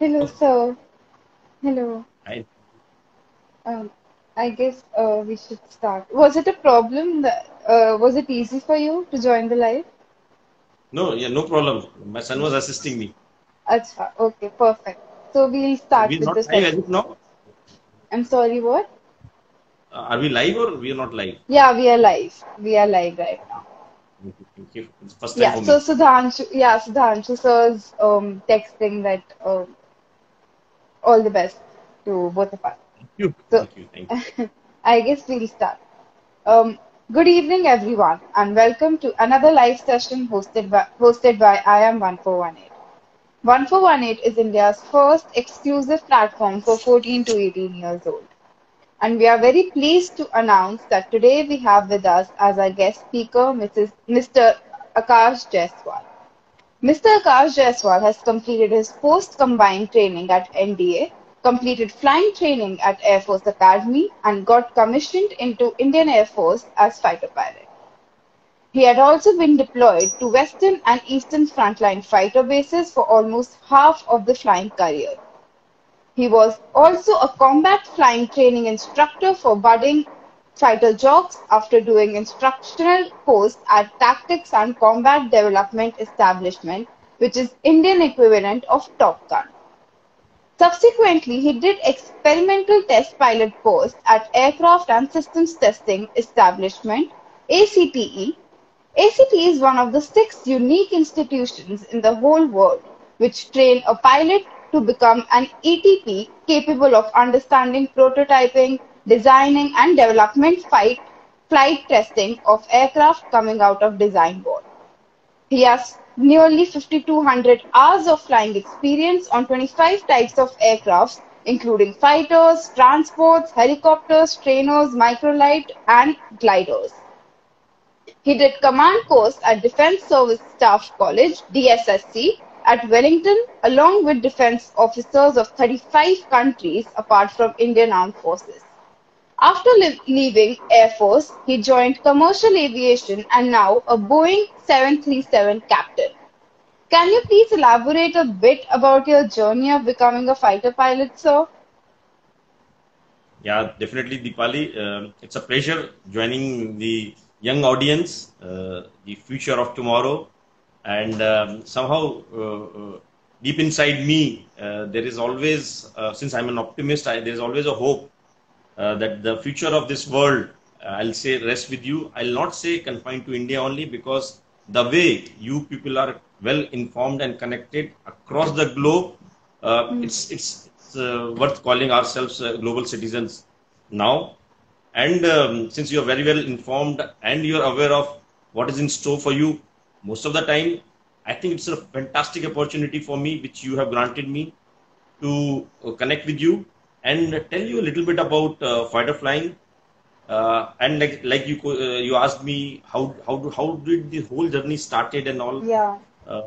Hello, sir. Hello. I Um, I guess we should start. Was it a problem that was it easy for you to join the live? no, yeah, no problem. My son was assisting me. Acha, okay, perfect. So we'll start We're with not the live as session. of now. I'm sorry, what? Are we live or we are not live? Yeah, we are live. We are live right now. Thank you. It's first time Yeah, for so me. Sudhanshu sir's texting that all the best to both of us. Thank you. So Thank you. Thank you. I guess we'll start. Um, Good evening, everyone, and welcome to another live session hosted by I am 1418. 1418 is India's first exclusive platform for 14 to 18 years old. And we are very pleased to announce that today we have with us as our guest speaker Mr. Akash Jaiswal. Mr. Akash Jaiswal has completed his post-combined training at NDA, completed flying training at Air Force Academy, and got commissioned into Indian Air Force as fighter pilot. He had also been deployed to Western and Eastern Frontline fighter bases for almost half of the flying career. He was also a combat flying training instructor for budding fighter jocks after doing instructional course at Tactics and Combat Development Establishment, which is Indian equivalent of Top Gun. Subsequently, he did experimental test pilot post at Aircraft and Systems Testing Establishment (ACTE). ACTE is one of the six unique institutions in the whole world which train a pilot to become an ETP capable of understanding prototyping, designing and development flight testing of aircraft coming out of design board. He has nearly 5,200 hours of flying experience on 25 types of aircrafts, including fighters, transports, helicopters, trainers, microlight, and gliders. He did command course at Defence Service Staff College (DSSC) at Wellington, along with defence officers of 35 countries apart from Indian Armed Forces. After leaving Air Force, he joined commercial aviation and now a Boeing 737 captain. Can you please elaborate a bit about your journey of becoming a fighter pilot, sir? Yeah, definitely, Deepali. It's a pleasure joining the young audience, the future of tomorrow. And somehow, deep inside me, there is always, since I'm an optimist, there is always a hope that the future of this world, I'll say, rests with you. I'll not say confined to India only because the way you people are well informed and connected across the globe, it's worth calling ourselves global citizens now. And since you are very well informed and you are aware of what is in store for you, most of the time, I think it's a fantastic opportunity for me, which you have granted me to connect with you and tell you a little bit about fighter flying. And you asked me how did the whole journey started and all. Yeah. Uh,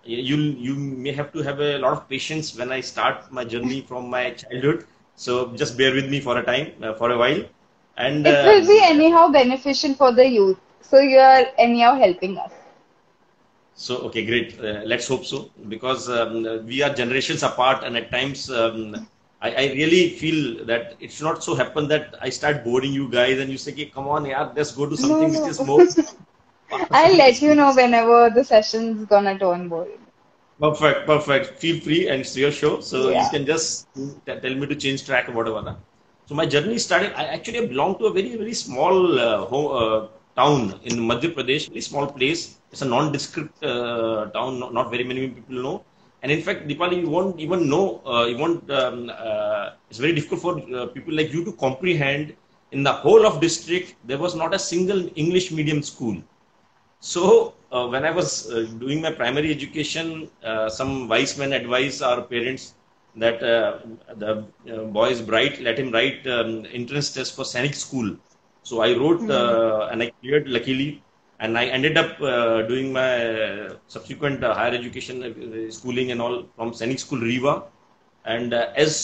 you may have to have a lot of patience when I start my journey from my childhood. So just bear with me for a time, for a while. And It will be anyhow beneficial for the youth. So you are anyhow helping us. so, okay, great. Let's hope so, because we are generations apart, and at times I really feel that it should not so happen that I start boring you guys, and you say, "Okay, come on, yeah, let's go to No, something which no. is more I'll let you know experience." whenever the session's gonna turn boring. Perfect, perfect. Feel free, and it's your show, so you Yeah. can just tell me to change track or whatever. Na. So my journey started. I actually belong to a very small town in Madhya Pradesh, very small place. It's a nondescript town. Not very many people know. And in fact, Deepali, you won't even know. You won't. It's very difficult for people like you to comprehend. In the whole of district, there was not a single English medium school. So, when I was doing my primary education, some wise men advised our parents that the boy is bright, let him write entrance test for Sainik school. So I wrote Hmm. and I cleared luckily, and I ended up doing my subsequent higher education, schooling and all from Sainik school Riva. And as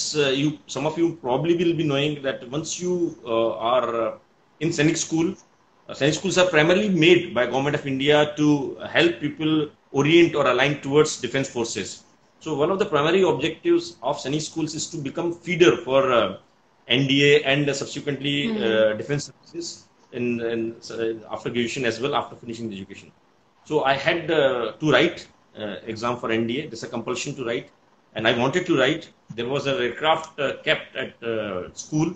some of you probably will be knowing that once you are in Sainik schools are primarily made by Government of India to help people orient or align towards defense forces. So one of the primary objectives of Sunny schools is to become feeder for NDA and subsequently Hmm. defense services after graduation as well after finishing the education. So I had to write exam for NDA. There's a compulsion to write, and I wanted to write. There was an aircraft kept at school,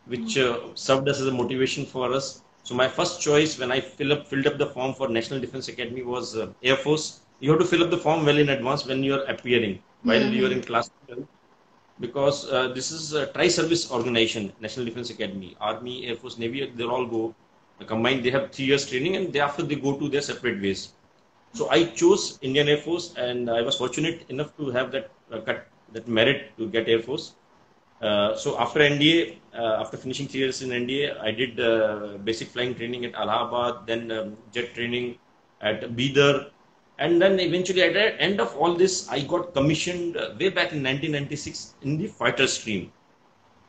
which served us as a motivation for us. So my first choice when I filled up the form for National Defense Academy was Air Force. You have to fill up the form well in advance when you are appearing while you are Hmm. in class 12, because this is a tri-service organization, National Defense Academy, Army, Air Force, Navy. They all go combined. They have 3 years training, and thereafter they go to their separate ways. So I chose Indian Air Force, and I was fortunate enough to have that merit to get Air Force. So after NDA, after finishing 3 years in NDA, I did basic flying training at Allahabad, then jet training at Bidar, and then eventually at the end of all this, I got commissioned way back in 1996 in the fighter stream.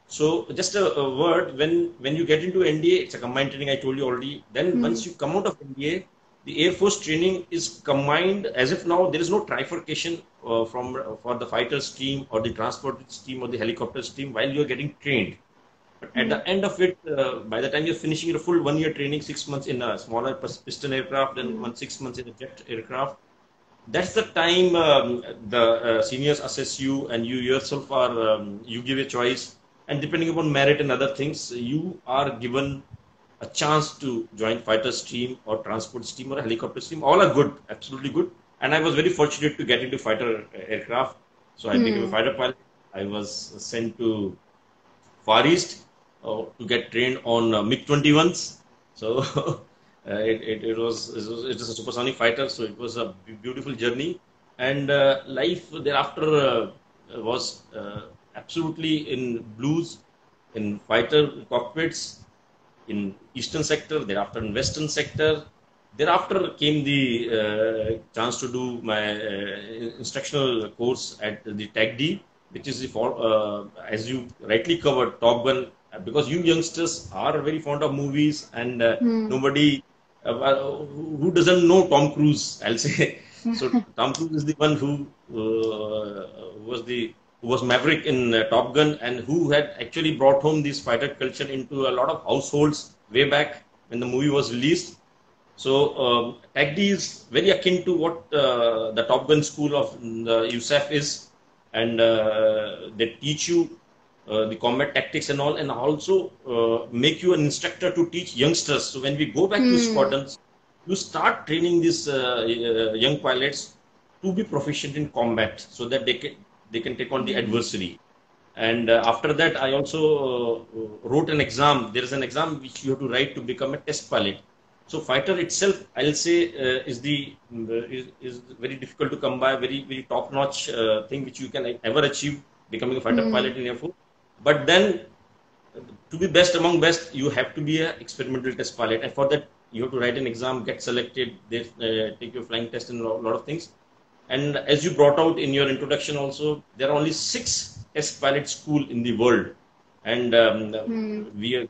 So just a word, when you get into NDA, it's a combined training. I told you already. Then Hmm. once you come out of NDA, the Air Force training is combined as if now there is no trifurcation from for the fighter stream or the transport stream or the helicopter stream while you are getting trained. But at Hmm. the end of it, by the time you're finishing your full 1 year training, 6 months in a smaller piston aircraft and Hmm. 6 months in a jet aircraft, that's the time the seniors assess you, and you yourself are you give a choice, and depending upon merit and other things, you are given a chance to join fighter stream or transport stream or a helicopter stream. All are good, absolutely good. And I was very fortunate to get into fighter aircraft. So I became a Hmm. fighter pilot. I was sent to Far East to get trained on MiG-21s. So it was a supersonic fighter. So it was a beautiful journey, and life thereafter was absolutely in blues, in fighter cockpits, in eastern sector, thereafter in western sector. Thereafter came the chance to do my instructional course at the Tech D, which is as you rightly covered, Top Gun, because you youngsters are very fond of movies, and Hmm. nobody who doesn't know Tom Cruise, I'll say. So Tom Cruise is the one who was Maverick in Top Gun, and who had actually brought home this fighter culture into a lot of households way back when the movie was released. So TACD is very akin to what the Top Gun school of the USAF is, and they teach you the combat tactics and all, and also make you an instructor to teach youngsters. So when we go back to Hmm. squadrons, you start training these young pilots to be proficient in combat, so that they can take on the Hmm. adversary. And after that, I also wrote an exam. There is an exam which you have to write to become a test pilot. So fighter itself, I'll say, is very difficult to come by. Very very top notch thing which you can ever achieve, becoming a fighter Hmm. pilot in Air Force. But then, to be best among best, you have to be an experimental test pilot, and for that you have to write an exam, get selected. They take your flying test and a lot of things. And as you brought out in your introduction also, there are only 6 test pilot school in the world. And Hmm. we are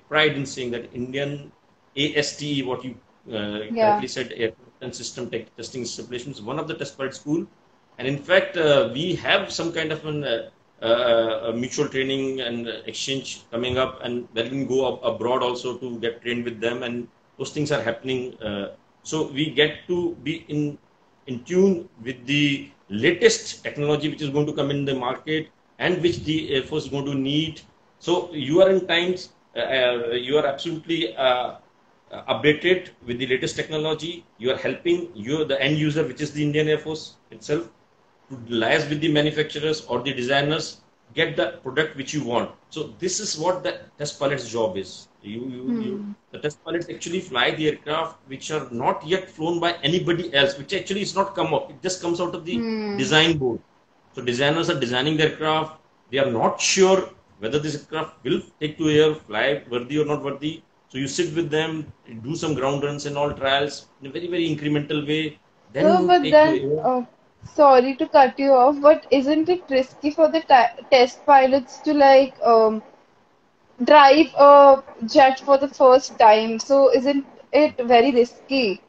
pride in saying that Indian ASTE, what you Yeah. correctly said, Aircraft and System Testing Installation, is one of the test pilot school. And in fact, we have some kind of a mutual training and exchange coming up, and where we can go abroad also to get trained with them. And those things are happening. So we get to be in tune with the latest technology which is going to come in the market, and which the Air Force is going to need. So you are in times, you are absolutely updated with the latest technology. You are helping the end user, which is the Indian Air Force itself, to liaise with the manufacturers or the designers, get the product which you want. So this is what the test pilot's job is. Hmm. The test pilots actually fly the aircraft which are not yet flown by anybody else, which actually is not come up. It just comes out of the Hmm. design board. So designers are designing the aircraft. They are not sure whether this aircraft will take to air, fly worthy or not worthy. So you sit with them, do some ground runs and all trials in a very, very incremental way. Then So, you but take to then, air. sorry to cut you off, but isn't it risky for the test pilots to like drive a jet for the first time? So, isn't it very risky?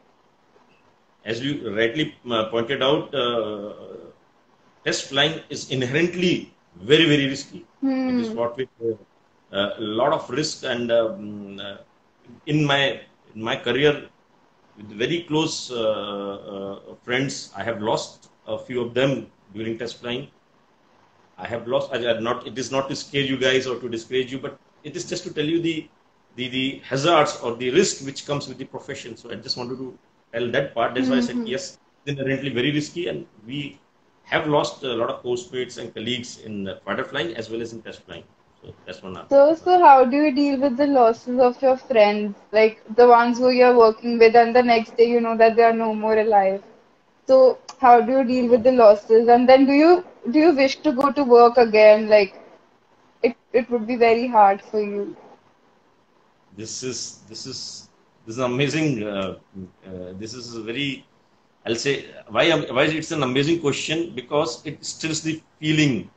As you rightly pointed out, test flying is inherently very, very risky. It is Hmm. fraught with a lot of risk, and in my career, with very close friends, I have lost a few of them during test flying. I have lost. I have not. It is not to scare you guys or to discourage you, but it is just to tell you the hazards or the risk which comes with the profession. So I just wanted to tell that part. That's why I said Hmm. yes, it's inherently very risky, and we have lost a lot of postmates and colleagues in fighter flying as well as in test flying. So that's one So answer. how do you deal with the losses of your friends, like the ones who you're working with, and the next day you know that they are no more alive? So how do you deal with the losses? And then do you wish to go to work again? Like it would be very hard for you. This is this is this is amazing. This is a very, I'll say, why it's an amazing question, because it stills the feeling,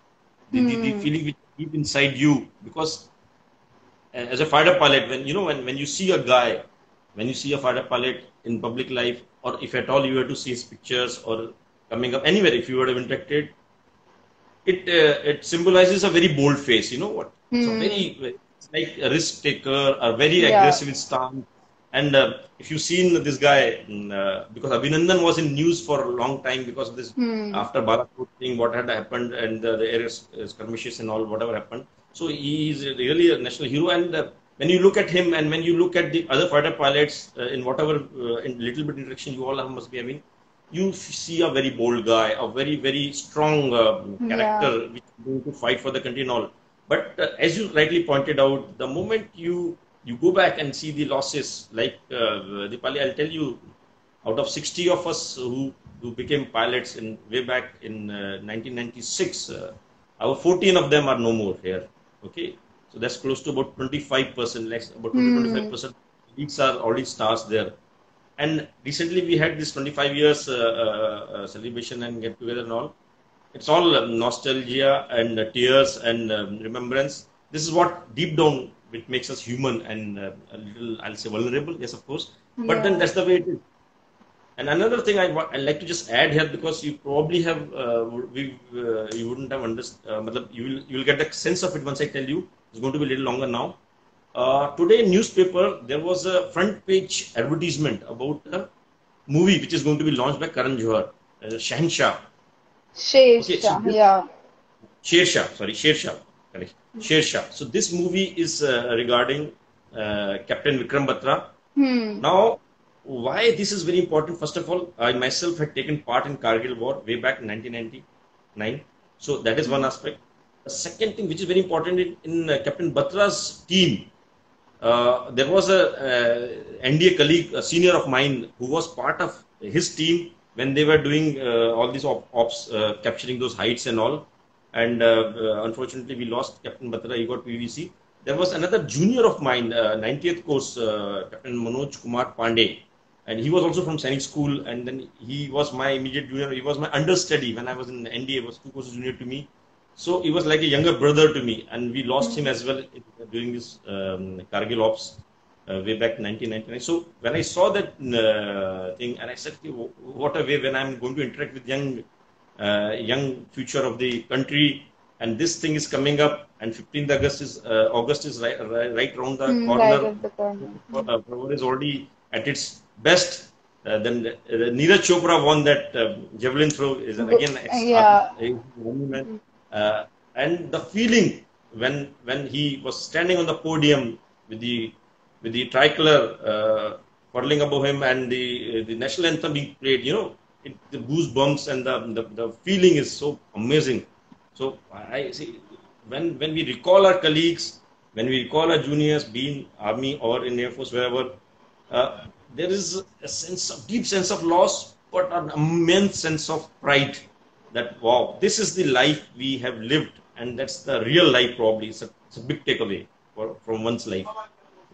the Hmm. feeling which deep inside you. Because as a fighter pilot, when when you see a guy, when you see a fighter pilot in public life, or if at all you were to see his pictures or coming up anywhere, if you would have interacted, it symbolizes a very bold face. You know what? It's a very, Hmm. it's like a risk taker, a very Yeah. aggressive stance. And if you've seen this guy, because Abhinandan was in news for a long time because of this, Hmm. after Balakot thing, what had happened, and the air skirmishes and all, whatever happened. So he is really a national hero. And when you look at him, and when you look at the other fighter pilots, in whatever in little bit interaction you all must be having, you see a very bold guy, a very, very strong character, Yeah. which is going to fight for the country and all. But as you rightly pointed out, the moment you go back and see the losses, like Dipali, I'll tell you, out of 60 of us who became pilots in way back in 1996, our 14 of them are no more here. Okay, so that's close to about 25%, like about 20 Hmm. 25%. Leagues are already stars there. And recently we had this 25 years celebration and get together and all. It's all nostalgia and tears and remembrance. This is what deep down which makes us human and a little, I'll say, vulnerable. Yes, of course. But then Yeah. that's the way it is. And another thing I like to just add here, because you probably have you wouldn't have understood. You will get the sense of it once I tell you. It's going to be a little longer now. Today in newspaper there was a front page advertisement about a movie which is going to be launched by Karan Johar, Shahenshah. Okay, so Shesha. this Yeah. Sher Shah, correct, Sher Shah. So this movie is regarding Captain Vikram Batra. Hmm. Now, why this is very important? First of all, I myself had taken part in Kargil War way back in 1999. So that is one aspect. The second thing, which is very important in Captain Batra's team, there was a NDA colleague, a senior of mine, who was part of his team when they were doing all these ops, capturing those heights and all. And unfortunately, we lost Captain Batra. He got PVC. There was another junior of mine, 90th course, Captain Manoj Kumar Pandey, and he was also from Sainik School. And then he was my immediate junior. He was my understudy when I was in NDA. He was 2 courses junior to me, so he was like a younger brother to me, and we lost him as well during this Kargil ops way back 1999. So when I saw that thing, and I said, "Okay, what a way when I'm going to interact with young future of the country, and this thing is coming up, and 15th August is right around the Hmm. Right corner. at the corner. Power is already at its best. Then Neeraj Chopra won that javelin throw. Is again Yeah. monument. Uh, and the feeling when he was standing on the podium with the tricolor whirling above him, and the national anthem being played, the goosebumps, and the feeling is so amazing. So I see, when we recall our colleagues, when we recall our juniors, be in army or in air force, wherever, there is a deep sense of loss, but an immense sense of pride, that wow, this is the life we have lived, and that's the real life. Probably it's a big takeaway from one's life.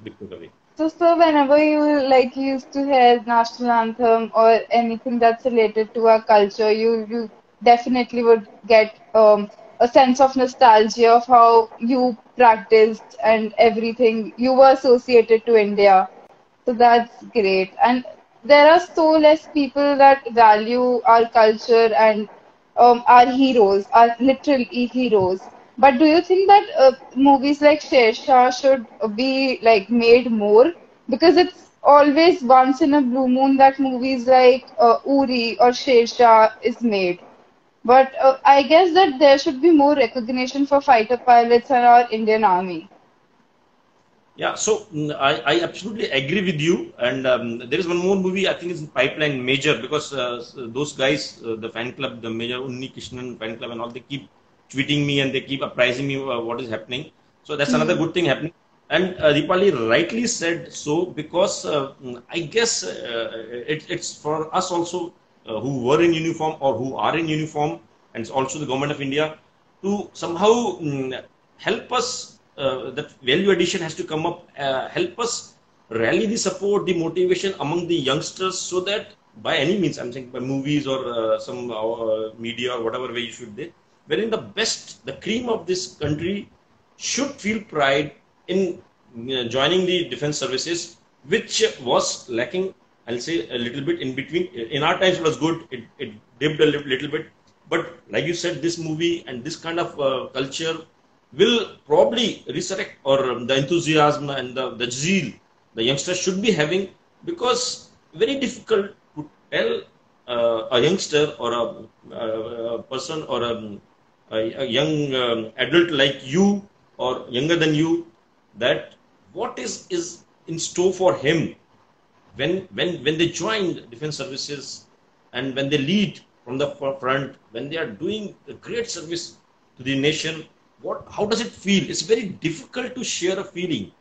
Big takeaway. So whenever you like used to hear national anthem or anything that's related to our culture, you definitely would get a sense of nostalgia of how you practiced and everything. You were associated to India. So that's great. And there are so less people that value our culture and are heroes, are literal heroes. But do you think that movies like Sher should be like made more? Because it's always once in a blue moon that movies like Uri or Sher is made. But I guess that there should be more recognition for fighter pilots and our Indian Army. Yeah, so I absolutely agree with you. And there is one more movie I think is in pipeline, Major, because those guys, the fan club, the Major Unni Krishnan fan club, and all, they keep tweeting me and they keep apprising me what is happening. So that's another Hmm. good thing happening. And Deepali rightly said so, because I guess it's for us also, who were in uniform or who are in uniform, and it's also the government of India, to somehow help us. That value addition has to come up, help us rally the support, the motivation among the youngsters, so that by any means, I'm saying by movies or some media or whatever way you should they, wherein the best, the cream of this country should feel pride in joining the defense services, which was lacking, I'll say, a little bit in between. In our times, it was good. It dipped a little bit. But like you said, this movie and this kind of culture will probably resurrect, or the enthusiasm and the zeal the youngsters should be having, because very difficult to tell a youngster or a person or a young adult like you or younger than you, that what is in store for him when they join defense services, and when they lead from the front, when they are doing a great service to the nation, what, how does it feel? It's very difficult to share a feeling.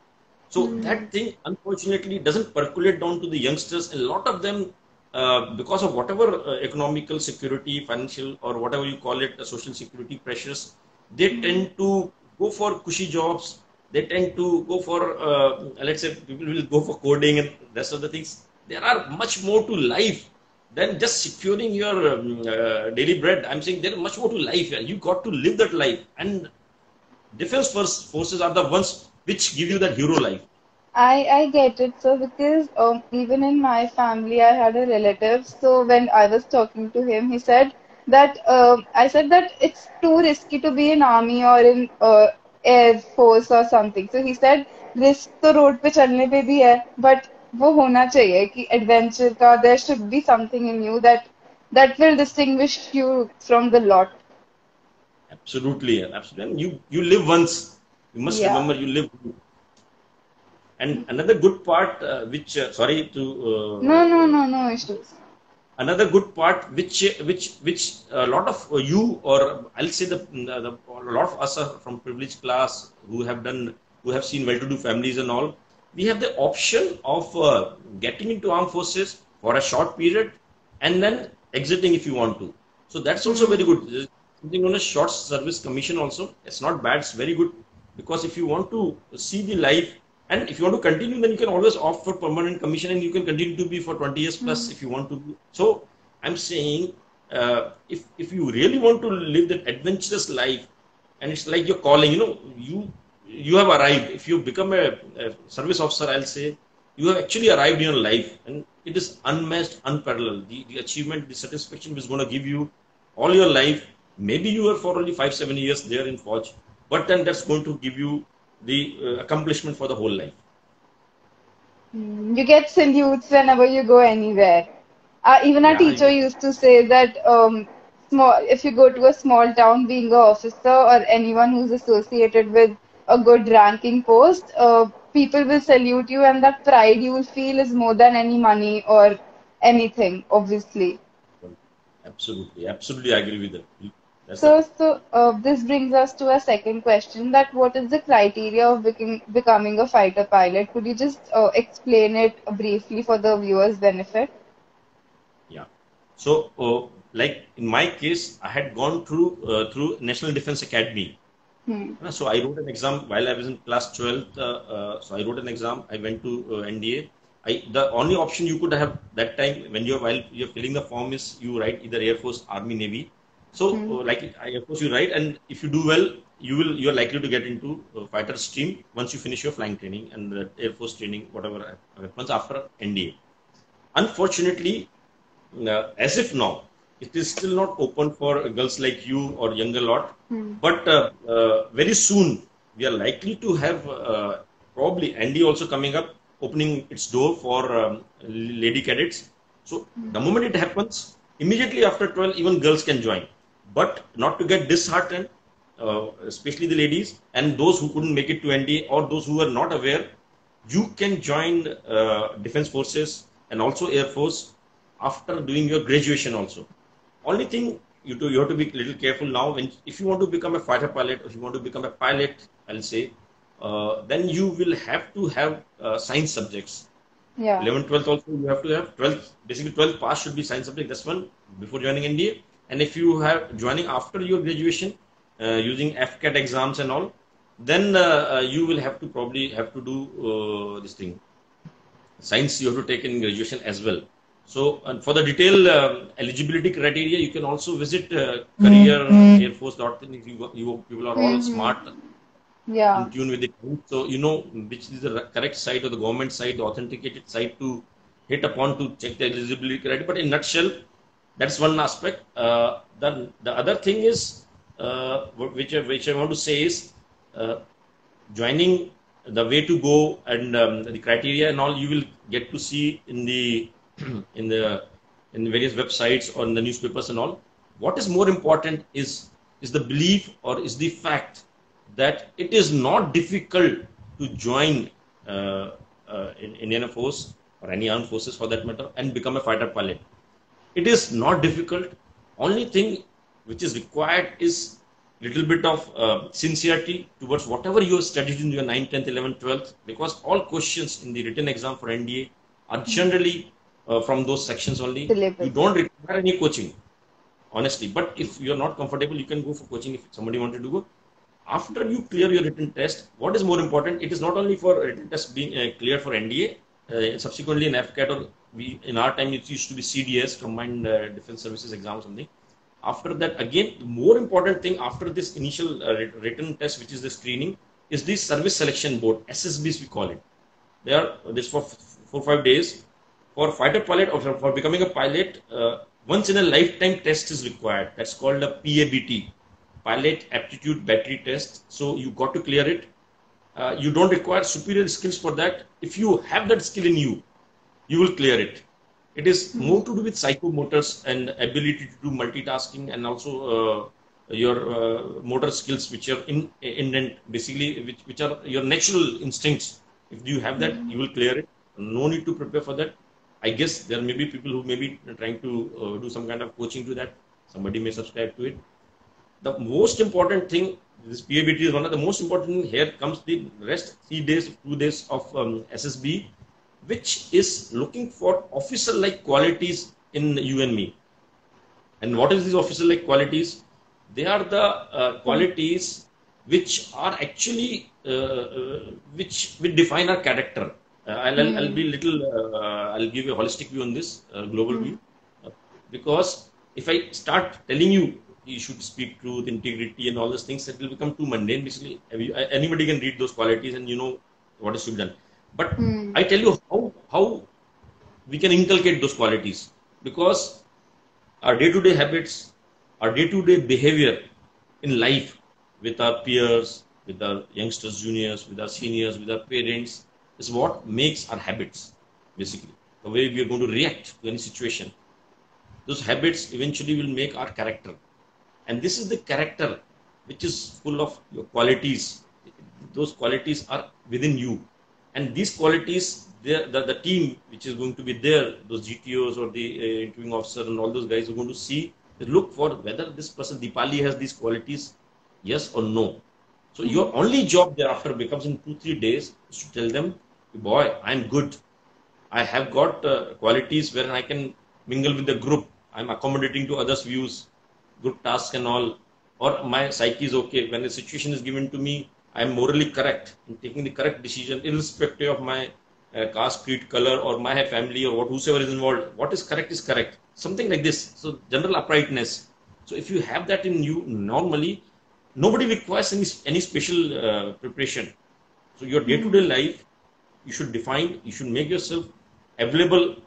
So that Hmm. thing unfortunately doesn't percolate down to the youngsters. A lot of them, because of whatever economical security, financial, or whatever you call it, social security pressures, they Hmm. tend to go for cushy jobs. They tend to go for, let's say, people will go for coding and rest of the things. There are much more to life than just securing your daily bread. I'm saying there is much more to life. You got to live that life, and defense forces are the ones which give you that hero life. I get it. So because even in my family, I had a relative. So when I was talking to him, he said that I said that it's too risky to be in army or in air force or something. So he said risk तो road पे चलने पे भी है, but वो होना चाहिए कि adventure का there should be something in you that will distinguish you from the lot. Absolutely, absolutely. And you live once. You must Yeah. remember you live. And another good part, which sorry to No issues. another good part, which a lot of you, or I'll say a lot of us are from privileged class, who have seen well-to-do families and all. We have the option of getting into armed forces for a short period and then exiting if you want to. So that's also very Hmm. good. There's something known as short service commission also. It's not bad. It's very good, because if you want to see the life, and if you want to continue, then you can always opt for permanent commission, and you can continue to be for 20 years plus Hmm. if you want to be. So I'm saying, if you really want to live that adventurous life, and it's like your calling, you have arrived. If you become a service officer, I'll say you have actually arrived in your life, and it is unmatched, unparalleled. The achievement, the satisfaction is going to give you all your life. Maybe you were for only 5 7 years there in Forge, but then that's going to give you the accomplishment for the whole life. You get salutes whenever you go anywhere. Even our Yeah, teacher used to say that if you go to a small town, being an officer or anyone who's associated with a good ranking post, people will salute you, and that pride you will feel is more than any money or anything, obviously. absolutely, absolutely, I agree with that. That's the So, this brings us to a second question: that what is the criteria of becoming a fighter pilot? Could you just explain it briefly for the viewers' benefit? yeah. So, like in my case, I had gone through National Defense Academy. Hmm. So I wrote an exam while I was in class 12th. So I wrote an exam. I went to NDA. The only option you could have that time, while you're filling the form, is you write either Air Force, Army, Navy. So Hmm. Air Force you write, and if you do well, you're likely to get into fighter stream once you finish your flying training and the Air Force training, whatever happens after NDA. Unfortunately, as if now. it is still not open for girls like you or younger lot. Hmm. But very soon we are likely to have probably ND also coming up, opening its door for lady cadets. So the moment it happens, immediately after 12, even girls can join. But not to get disheartened, especially the ladies and those who couldn't make it to ND or those who are not aware, you can join defense forces and also air force after doing your graduation also. Only thing you have to be a little careful now. When if you want to become a fighter pilot, or if you want to become a pilot, I'll say, then you will have to have science subjects. Yeah. 11th, 12th also you have to have 12th. Basically, 12th pass should be science subject. That's one before joining NDA. And if you have joining after your graduation using FCAT exams and all, then you will have to probably have to do this thing. Science you have to take in graduation as well. So, and for the detailed eligibility criteria, you can also visit career Air Force.in. You people are all smart, Yeah. in tune with it. So, you know which is the correct site or the government site, the authenticated site to hit upon to check the eligibility criteria. But in nutshell, that's one aspect. The other thing is, which I want to say is, uh, joining, the way to go and the criteria and all you will get to see in the in the in the various websites or in the newspapers and all. What is more important is the belief or is the fact that it is not difficult to join in Indian Force or any armed forces for that matter and become a fighter pilot. It is not difficult. Only thing which is required is little bit of sincerity towards whatever you have studied in your 9th, 10th, 11th, 12th, because all questions in the written exam for NDA are generally from those sections only. You Syllabus. don't require any coaching, honestly. But if you're not comfortable, you can go for coaching if somebody wanted to go. After you clear your written test, what is more important? It is not only for written test being cleared for NDA, subsequently in FCAT or in our time it used to be CDS, Combined Defense Services Exam or something. After that, again, the more important thing after this initial written test, which is the screening, is the Service Selection Board, SSBs we call it. They are this for 4 or 5 days. For fighter pilot or for becoming a pilot, once in a lifetime test is required. That's called a PABT, Pilot Aptitude Battery Test. So you got to clear it. You don't require superior skills for that. If you have that skill in you, you will clear it. It is more to do with psychomotors and ability to do multitasking and also your motor skills, which are indent, basically, which are your natural instincts. If you have that, you will clear it. No need to prepare for that. I guess there may be people who may be trying to do some kind of coaching to that. Somebody may subscribe to it. The most important thing, this PABT is one of the most important thing. Here comes the rest 3 days, 2 days of SSB, which is looking for officer-like qualities in you and me. And what is these officer-like qualities? They are the qualities which are actually which will define our character. I'll be little. I'll give you a holistic view on this global view, because if I start telling you you should speak truth, integrity, and all those things, it will become too mundane. Basically, anybody can read those qualities and you know what is to be done. But I tell you how we can inculcate those qualities, because our day-to-day habits, our day-to-day behavior in life with our peers, with our youngsters, juniors, with our seniors, with our parents, is what makes our habits, basically. The way we are going to react to any situation. Those habits eventually will make our character. And this is the character which is full of your qualities. Those qualities are within you. And these qualities, the team which is going to be there, those GTOs or the interviewing officer and all those guys are going to see, they look for whether this person, Deepali, has these qualities, yes or no. So your only job thereafter becomes in 2-3 days is to tell them, boy, I'm good. I have got qualities where I can mingle with the group. I'm accommodating to others' views, good tasks and all. Or my psyche is okay. When a situation is given to me, I'm morally correct in taking the correct decision, irrespective of my caste, creed, color, or my family, or whosoever is involved. What is correct is correct. Something like this. So general uprightness. So if you have that in you, normally nobody requires any special preparation. So your day-to-day life, you should define, you should make yourself available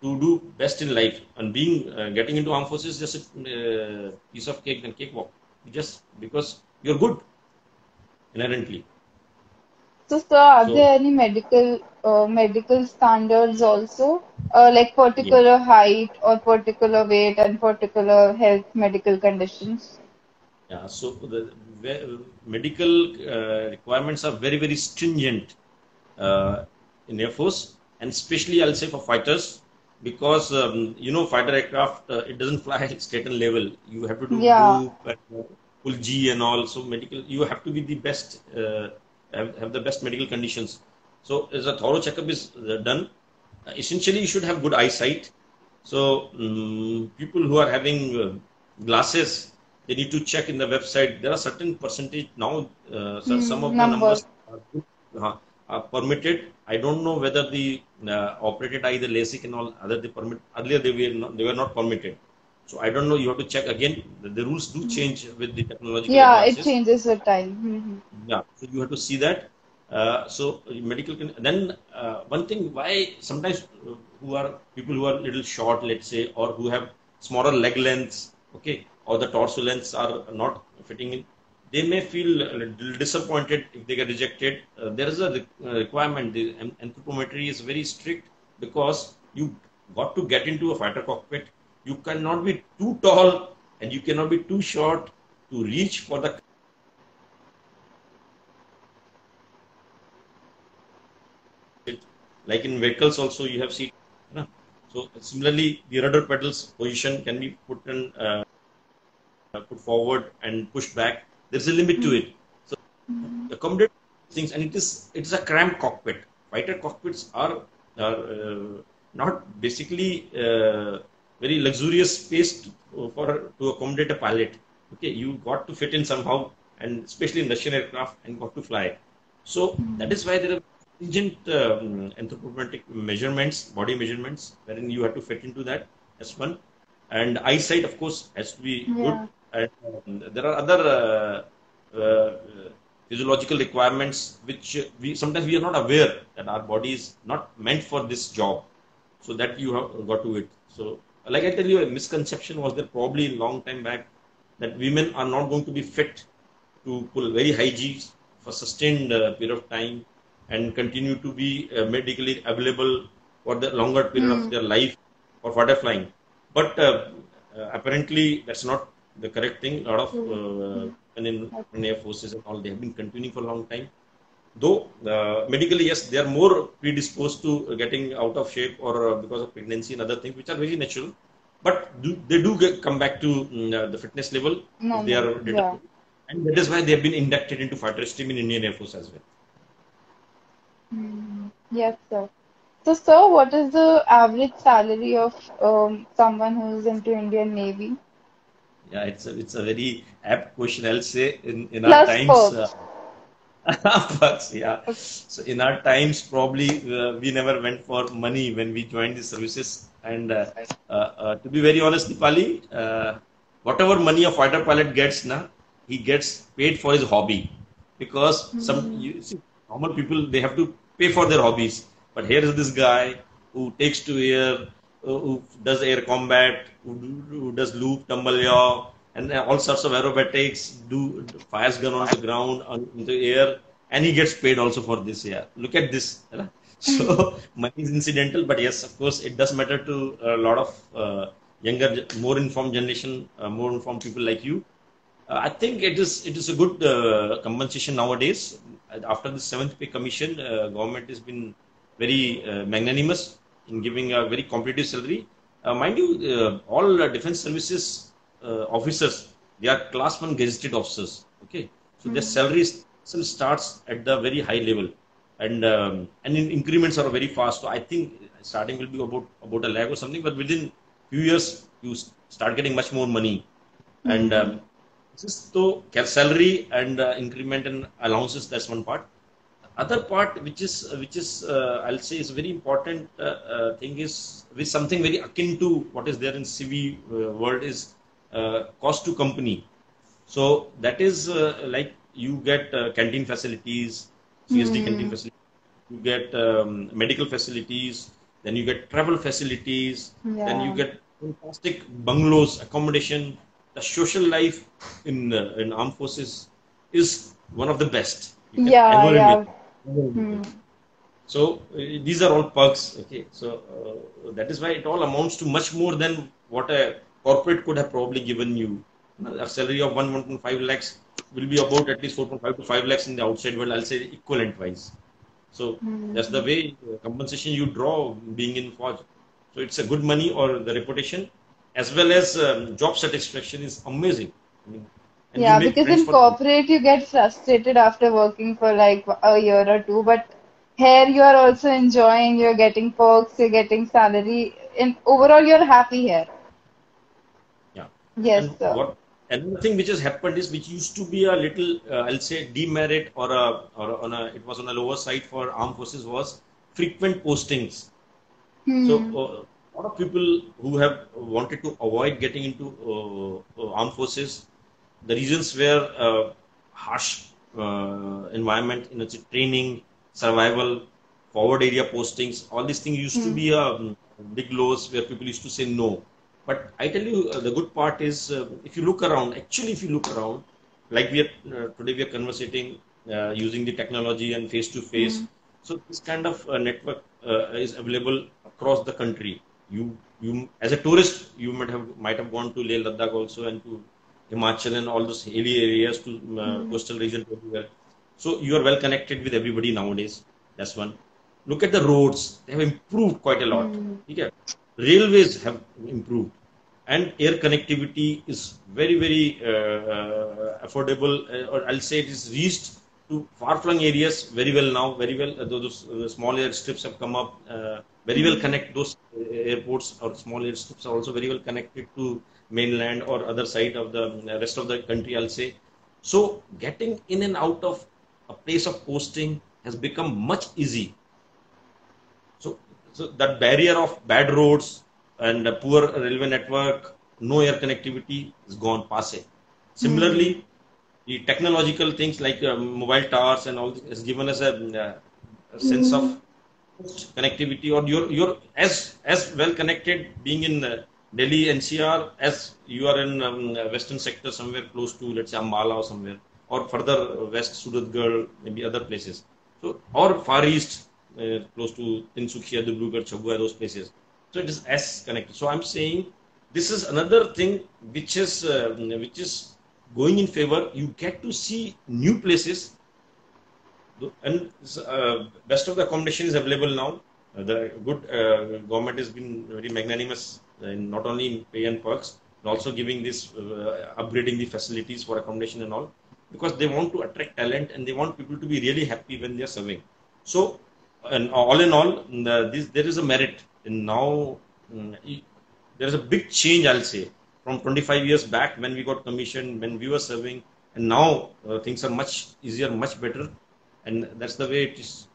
to do best in life. And being getting into armed forces is just a piece of cake and cakewalk. Just because you're good inherently. So, sir, are So there any medical standards also, like yeah, particular height or particular weight and particular health medical conditions? yeah. So the medical requirements are very very stringent uh, in Air Force, and especially I'll say for fighters, because fighter aircraft, it doesn't fly straight and level. You have to do Yeah, loop and full G and all. So medical, you have to be the best, have the best medical conditions. So as a thorough checkup is done, essentially you should have good eyesight. So people who are having glasses, they need to check in the website. There are certain percentage now. Some of the number. numbers are good, are permitted. I don't know whether the operated eye, the LASIK and all other they permit. Earlier they were not permitted. So I don't know. You have to check again. The rules do change with the technological Yeah, it advances. changes with time. Yeah, so you have to see that. Then one thing why sometimes who are people who are little short, let's say, or who have smaller leg lengths, okay, or the torso lengths are not fitting in, they may feel a little disappointed if they get rejected. There is a requirement. The anthropometry is very strict because you got to get into a fighter cockpit. You cannot be too tall and you cannot be too short to reach for the like in vehicles also you have seat. You know? So similarly, the rudder pedals position can be put forward and pushed back. There's a limit to it. So accommodate things, and it is a cramped cockpit. Fighter cockpits are not basically very luxurious space to accommodate a pilot. Okay, you got to fit in somehow, and especially in Russian aircraft, and got to fly. So that is why there are stringent anthropometric measurements, body measurements, wherein you have to fit into that. That's one. And eyesight, of course, has to be good. Yeah. And there are other physiological requirements which we sometimes we are not aware that our body is not meant for this job. So that you have got to it. So, like I tell you, a misconception was there probably a long time back that women are not going to be fit to pull very high Gs for sustained period of time and continue to be medically available for the longer period of their life for fighter flying. But apparently that's not the correct thing. A lot of True. in air forces and all, they have been continuing for a long time. Though medically, yes, they are more predisposed to getting out of shape or because of pregnancy and other things, which are very natural. But they do come back to the fitness level if they Normal. are Yeah. determined. And that is why they have been inducted into fighter stream in Indian Air Force as well. Yes, sir. So, sir, what is the average salary of someone who's into Indian Navy? Yeah, it's a very apt question. I'll say in our Plus times, perks. perks, yeah. Okay. So in our times, probably we never went for money when we joined the services. And to be very honest, Dipali, whatever money a fighter pilot gets, he gets paid for his hobby. Because some you see, normal people they have to pay for their hobbies. But here is this guy who takes to air, who does air combat, who does loop, tumble yaw, and all sorts of aerobatics, fires gun on the ground, in the air, and he gets paid also for this. Yeah, look at this. You know? So money is incidental, but yes, of course, it does matter to a lot of younger, more informed generation, more informed people like you. I think it is a good compensation nowadays. After the seventh pay commission, government has been very magnanimous in giving a very competitive salary. Mind you, all defense services officers, they are class one gazetted officers. Okay, so their salary still starts at the very high level, and in increments are very fast. So I think starting will be about a lakh or something, but within few years you start getting much more money. And just so salary and increment and allowances, that's one part. Other part which is I'll say is very important thing is with something very akin to what is there in CV world is cost to company. So that is like you get canteen facilities, CSD canteen Hmm. facilities, you get medical facilities, then you get travel facilities, then you Yeah. get fantastic bungalows, accommodation. The social life in armed forces is one of the best. You can Yeah, ever imagine. yeah. Ever Hmm. imagine. So these are all perks. Okay, so that is why it all amounts to much more than what a corporate could have probably given you. A salary of 1.5 lakhs will be about at least 4.5 to 5 lakhs in the outside world. I'll say equivalent wise. So that's the Hmm. way compensation you draw being in Forge. So it's a good money or the reputation as well as job satisfaction is amazing. I mean, and you Yeah, make because friends in for life. corporate you get frustrated after working for like a year or two, but here you are also enjoying, you're getting perks, you're getting salary, and overall you're happy here. Yeah. Yes, And sir. what another thing which has happened is which used to be a little, I'll say, demerit or on a it was on a lower side for armed forces was frequent postings. So Hmm. a lot of people who have wanted to avoid getting into armed forces, the reasons were harsh environment, training, survival, forward area postings. All these things used to Hmm. be big lows where people used to say no. But I tell you, the good part is if you look around. Actually, if you look around, like we are today, we are conversating using the technology and face to face. Hmm. So this kind of network is available across the country. You as a tourist, you might have gone to Leh Ladakh also and to Himachal and all those hilly areas to Hmm. coastal region to everywhere. So you are well connected with everybody nowadays. That's one. Look at the roads; they have improved quite a lot. Hmm. Okay? Railways have improved, and air connectivity is very affordable. Or I'll say it is reached to far-flung areas very well now. Very well, those small airstrips have come up. Very well Hmm. connect those airports or small airstrips are also very well connected to mainland or other side of the rest of the country, I'll say. So getting in and out of a place of posting has become much easy. So, so that barrier of bad roads and a poor railway network, no air connectivity is gone passe. Hmm. Similarly, the technological things like mobile towers and all this has given us a sense of Hmm. connectivity, or you're as well connected being in Delhi NCR as you are in western sector somewhere close to, let's say, Ambala or somewhere, or further west Suratgarh, maybe other places. So or far east, close to Tinsukia, Dibrugarh, Chabua, those places. So it is as connected. So I'm saying this is another thing which is going in favor. You get to see new places and best of the accommodation is available now. The good government has been very magnanimous in not only in pay and perks, but also giving this upgrading the facilities for accommodation and all, because they want to attract talent and they want people to be really happy when they are serving. So, and all in all, there is a merit in now. There is a big change, I'll say, from 25 years back when we got commissioned, when we were serving, and now things are much easier, much better, and that's the way it is.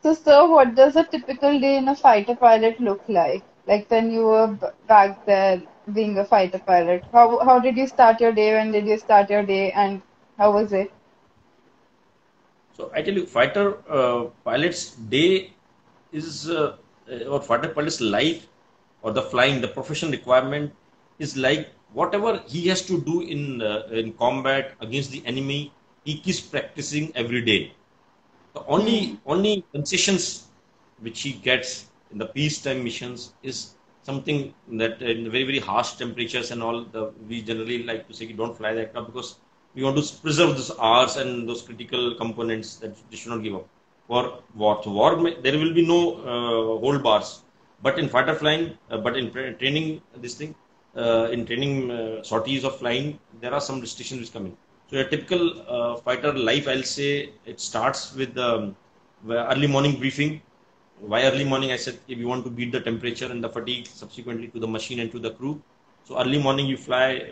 So, sir, what does a typical day in a fighter pilot look like? Like when you were back there being a fighter pilot, how did you start your day? When did you start your day, and how was it? So I tell you, fighter pilot's day is or fighter pilot's life or the flying, the profession requirement is like whatever he has to do in combat against the enemy, he keeps practicing every day. The Hmm. only concessions which he gets in the peacetime missions is something that in very harsh temperatures and all, we generally like to say don't fly the aircraft because we want to preserve those hours and those critical components that they should not give up. For war, there will be no hold bars, but in fighter flying, but in training this thing, in training sorties of flying, there are some restrictions which come in. So a typical fighter life, I'll say, it starts with early morning briefing. Why early morning? I said if you want to beat the temperature and the fatigue subsequently to the machine and to the crew. So early morning you fly.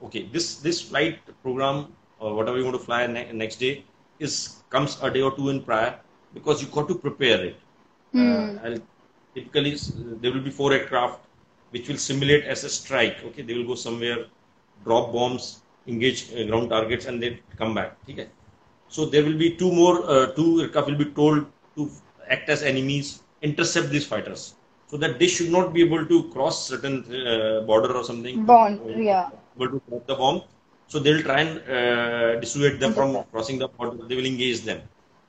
Okay. This flight program or whatever you want to fly next day is comes a day or two in prior because you got to prepare it. Hmm. I'll, typically there will be 4 aircraft which will simulate as a strike. Okay, they will go somewhere, drop bombs, engage ground targets, and then come back. Okay, so there will be two aircraft will be told to act as enemies, intercept these fighters, so that they should not be able to cross certain border or something to Bond, yeah, able to drop the bomb. So they'll try and dissuade them from intercept. crossing the border. They will engage them.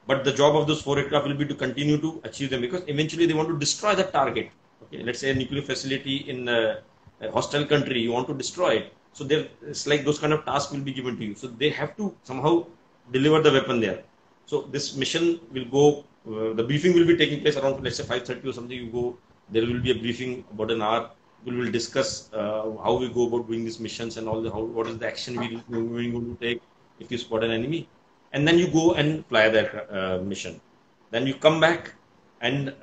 But the job of those four aircraft will be to continue to achieve them, because eventually they want to destroy the target. Okay, let's say a nuclear facility in a hostile country, you want to destroy it. So there, it's like those kind of tasks will be given to you. So they have to somehow deliver the weapon there. So this mission will go. The briefing will be taking place around, let's say, 5:30 or something. You go. There will be a briefing about an hour. We will discuss how we go about doing these missions and all the how what is the action we're going to take if you spot an enemy, and then you go and fly that mission. Then you come back and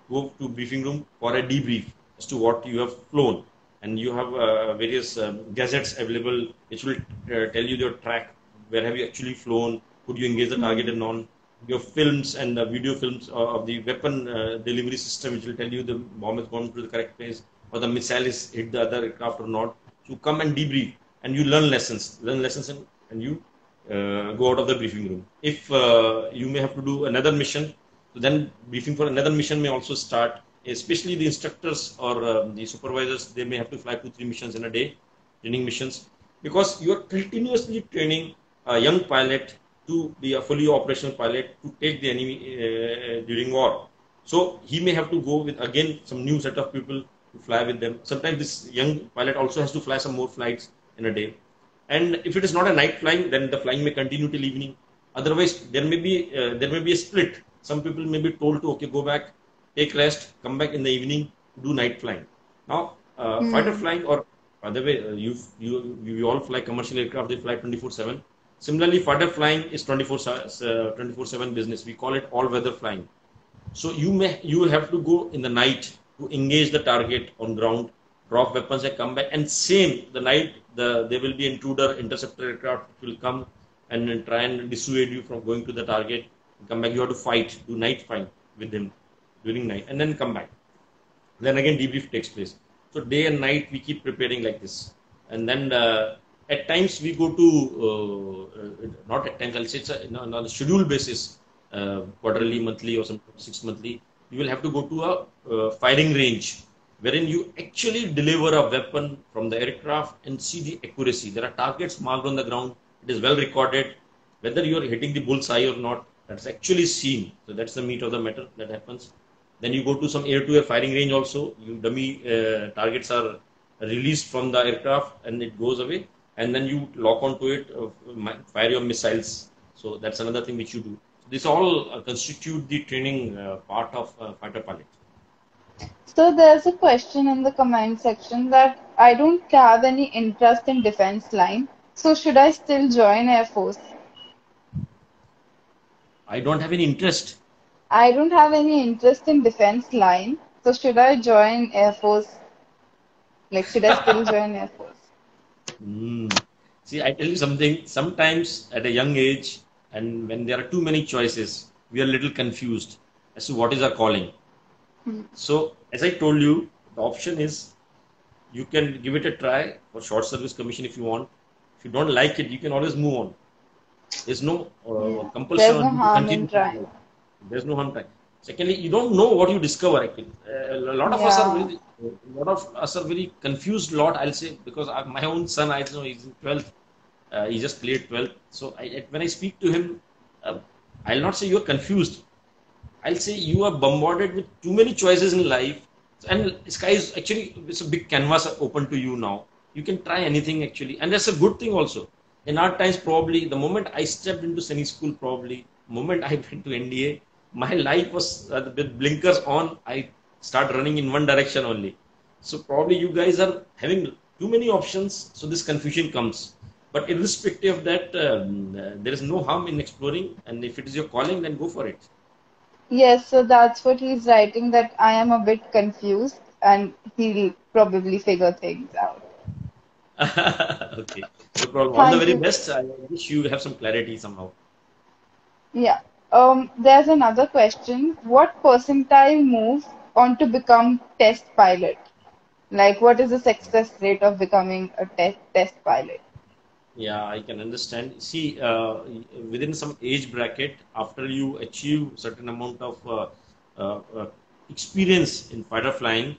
go to briefing room for a debrief as to what you have flown, and you have various gadgets available which will tell you your track, where have you actually flown, could you engage the target and non. Your films and video films of the weapon delivery system, which will tell you the bomb has gone to the correct place or the missile is hit the other aircraft or not. So you come and debrief and you learn lessons, and you go out of the briefing room. If you may have to do another mission, so then briefing for another mission may also start. Especially the instructors or the supervisors, they may have to fly 2-3 missions in a day, training missions, because you are continuously training a young pilot to be a fully operational pilot to take the enemy during war. So he may have to go with again some new set of people to fly with them. Sometimes this young pilot also has to fly some more flights in a day. And if it is not a night flying, then the flying may continue till evening. Otherwise, there may be a split. Some people may be told to okay, go back, take rest, come back in the evening, do night flying. Now, fighter Hmm. flying, or by the way, you all fly commercial aircraft, they fly 24/7. Similarly, fighter flying is 24/7 business. We call it all weather flying. So you will have to go in the night to engage the target on ground, drop weapons and come back. And same the night, there will be intruder interceptor aircraft which will come and then try and dissuade you from going to the target. Come back, you have to fight, do night fight with them during night, and then come back. Then again debrief takes place. So day and night we keep preparing like this, and then at times we go to not at times, I'll say it's on a schedule basis, quarterly, monthly, or sometimes 6 monthly. You will have to go to a firing range wherein you actually deliver a weapon from the aircraft and see the accuracy. There are targets marked on the ground. It is well recorded. Whether you are hitting the bullseye or not, that's actually seen. So that's the meat of the matter that happens. Then you go to some air-to-air firing range also. You dummy targets are released from the aircraft and it goes away. And then you lock onto it, fire your missiles. So that's another thing which you do. So this all constitute the training part of fighter pilot. So there's a question in the comment section that I don't have any interest in defense line. So should I still join Air Force? I don't have any interest. I don't have any interest in defense line. So should I join Air Force? Like, should I still join Air Force? Hmm. See, I tell you something. Sometimes at a young age, and when there are too many choices, we are a little confused as to what is our calling. So, as I told you, the option is you can give it a try for short service commission if you want. If you don't like it, you can always move on. There's no Yeah. compulsion There's on no you to harm in continue. trying. There's no harm time. Secondly, you don't know what you discover actually. A lot of us are Yeah. very, a lot of us are very confused. Lot I'll say, because my own son, I know he's in 12th. He just cleared 12th. So when I speak to him, uh, I'll not say you're confused. I'll say you are bombarded with too many choices in life, and sky is actually, it's a big canvas open to you now. You can try anything actually, and that's a good thing also. In our times, probably the moment I stepped into Seni school, probably moment I went to NDA, my life was with blinkers on. I start running in one direction only. So probably you guys are having too many options, so this confusion comes. But irrespective of that, there is no harm in exploring, and if it is your calling, then go for it. Yes, so that's what he's writing, that I am a bit confused and he'll probably figure things out. Okay, no problem. All the Thank very you. best. I wish you have some clarity somehow. Yeah. There's another question. What percentile move on to become test pilot? Like, what is the success rate of becoming a test pilot? Yeah, I can understand. See, within some age bracket, after you achieve certain amount of experience in fighter flying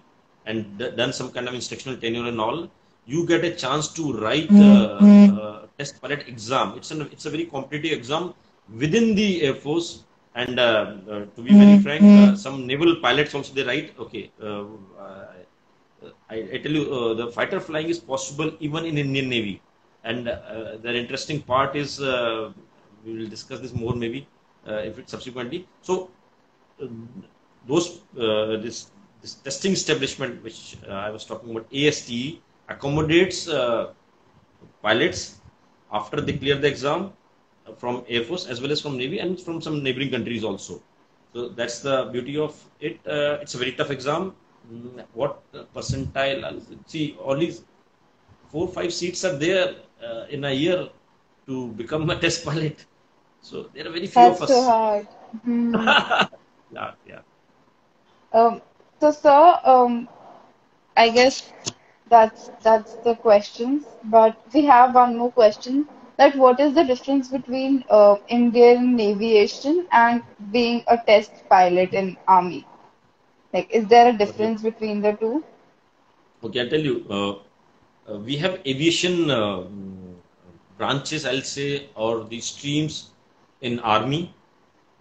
and done some kind of instructional tenure and all, you get a chance to write test pilot exam. It's a very competitive exam within the Air Force. And to be very frank, some naval pilots also they write. Okay, I tell you, the fighter flying is possible even in Indian Navy. And the interesting part is we will discuss this more maybe if it subsequently. So uh, those this testing establishment which I was talking about, ASTE, accommodates pilots after they clear the exam from Air Force as well as from Navy and from some neighboring countries also. So that's the beauty of it. It's a very tough exam. What percentile? See, only 4 5 seats are there in a year to become a test pilot. So there are very few of That's so us. hard. Hmm. Yeah, yeah. Um, so, sir, I guess that's the questions. But we have one more question. That what is the difference between Indian aviation and being a test pilot in Army? Like, is there a Okay, difference between the two? okay. I'll tell you. We have aviation branches, I'll say, or the streams in Army,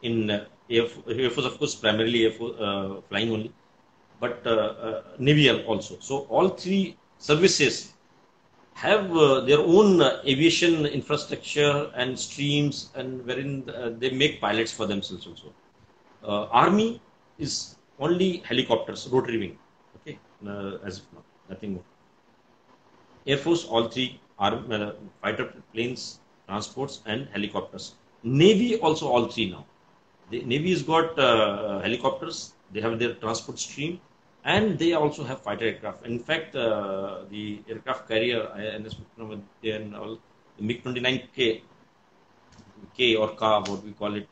in Air Force, of course, primarily Air Force, flying only, but Navy also. So all three services have their own aviation infrastructure and streams, and wherein they make pilots for themselves also. Army is only helicopters, rotary wing. Okay, as of now, nothing more. Air Force, all three fighter planes, transports, and helicopters. Navy also all three now. The Navy has got helicopters. They have their transport stream, and they also have fighter aircraft. In fact, the aircraft carrier INS and all, the MiG-29K or Ka, what we call it,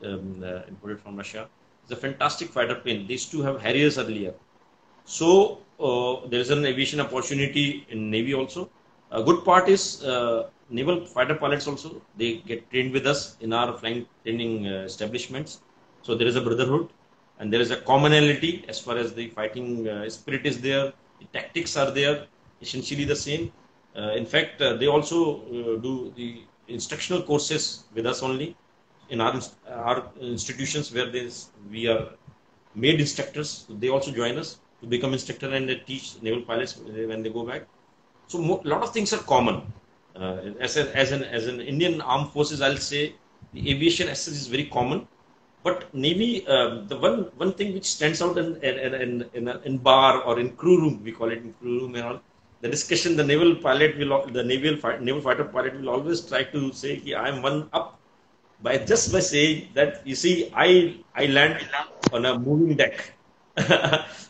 imported from Russia, is a fantastic fighter plane. These two have Harriers earlier. So there is an aviation opportunity in Navy also. A good part is naval fighter pilots also. They get trained with us in our flying training establishments. So there is a brotherhood and there is a commonality as far as the fighting spirit is there. The tactics are there, essentially the same. In fact, they also do the instructional courses with us only in our institutions where we are made instructors. They also join us to become instructor and they teach naval pilots when they go back. So a lot of things are common. As an Indian Armed Forces, I'll say the aviation as such is very common. But Navy, the one thing which stands out in bar or in crew room, we call it in crew room and all, the discussion, the naval fighter pilot will always try to say, I am one up by saying that, you see, I land on a moving deck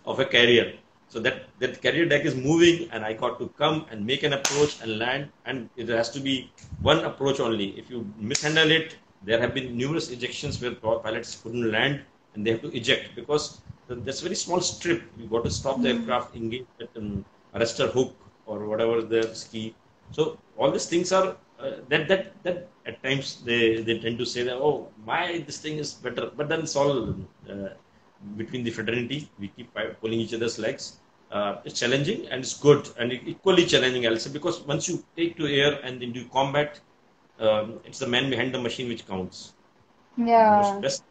of a carrier. So that carrier deck is moving and I got to come and make an approach and land, and it has to be one approach only. If you mishandle it, there have been numerous ejections where pilots couldn't land and they have to eject because that's a very small strip. You got to stop the aircraft, engage at an arrestor hook or whatever the ski. So all these things are that at times they tend to say that, oh, my this thing is better, but then it's all between the fraternity. We keep pulling each other's legs. It's challenging and it's good and equally challenging, I'll say, because once you take to air and then do combat, it's the man behind the machine which counts. The most Yeah. best.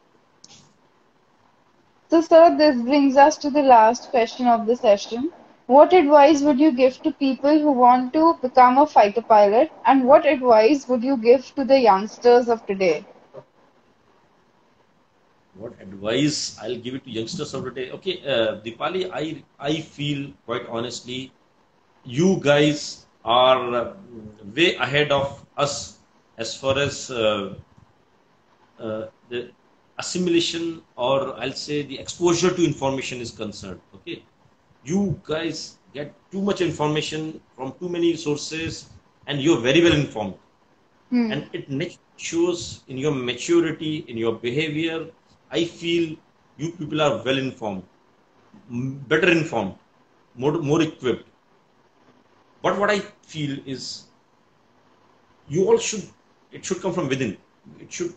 So, sir, this brings us to the last question of the session. What advice would you give to people who want to become a fighter pilot, and what advice would you give to the youngsters of today? What advice I'll give it to youngsters of today? Okay, Dipali, I feel quite honestly, you guys are way ahead of us as far as the assimilation, or I'll say the exposure to information is concerned. Okay, you guys get too much information from too many sources, and you're very well informed, Hmm. and it shows in your maturity, in your behavior. I feel you people are well informed, better informed, more equipped. But what I feel is you all should, it should come from within.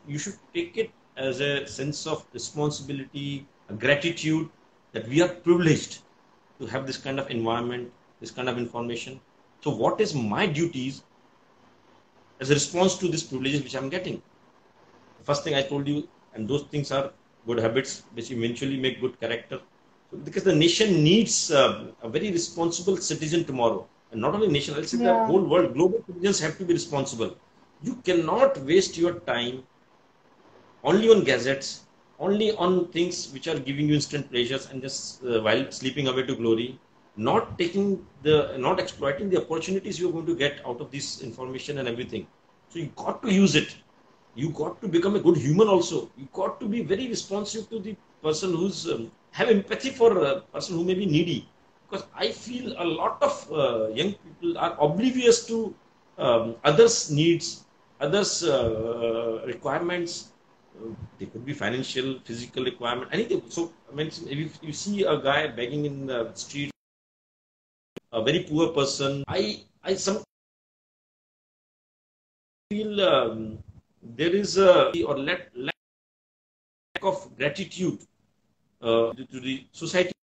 You should take it as a sense of responsibility, a gratitude that we are privileged to have this kind of environment, this kind of information. So what is my duties as a response to these privileges which I'm getting? The first thing I told you, and those things are good habits which eventually make good character. So because the nation needs a very responsible citizen tomorrow, and not only nation, I'll say the Yeah. whole world, global citizens have to be responsible. You cannot waste your time only on gadgets, only on things which are giving you instant pleasures and just while sleeping away to glory, not exploiting the opportunities you're going to get out of this information and everything. So you got to use it. You got to become a good human also. You got to be very responsive to the person who's have empathy for a person who may be needy. Because I feel a lot of young people are oblivious to others' needs, others' requirements. They could be financial, physical requirement, anything. So, I mean, if you see a guy begging in the street, a very poor person, I some feel there is a or lack of gratitude to the society.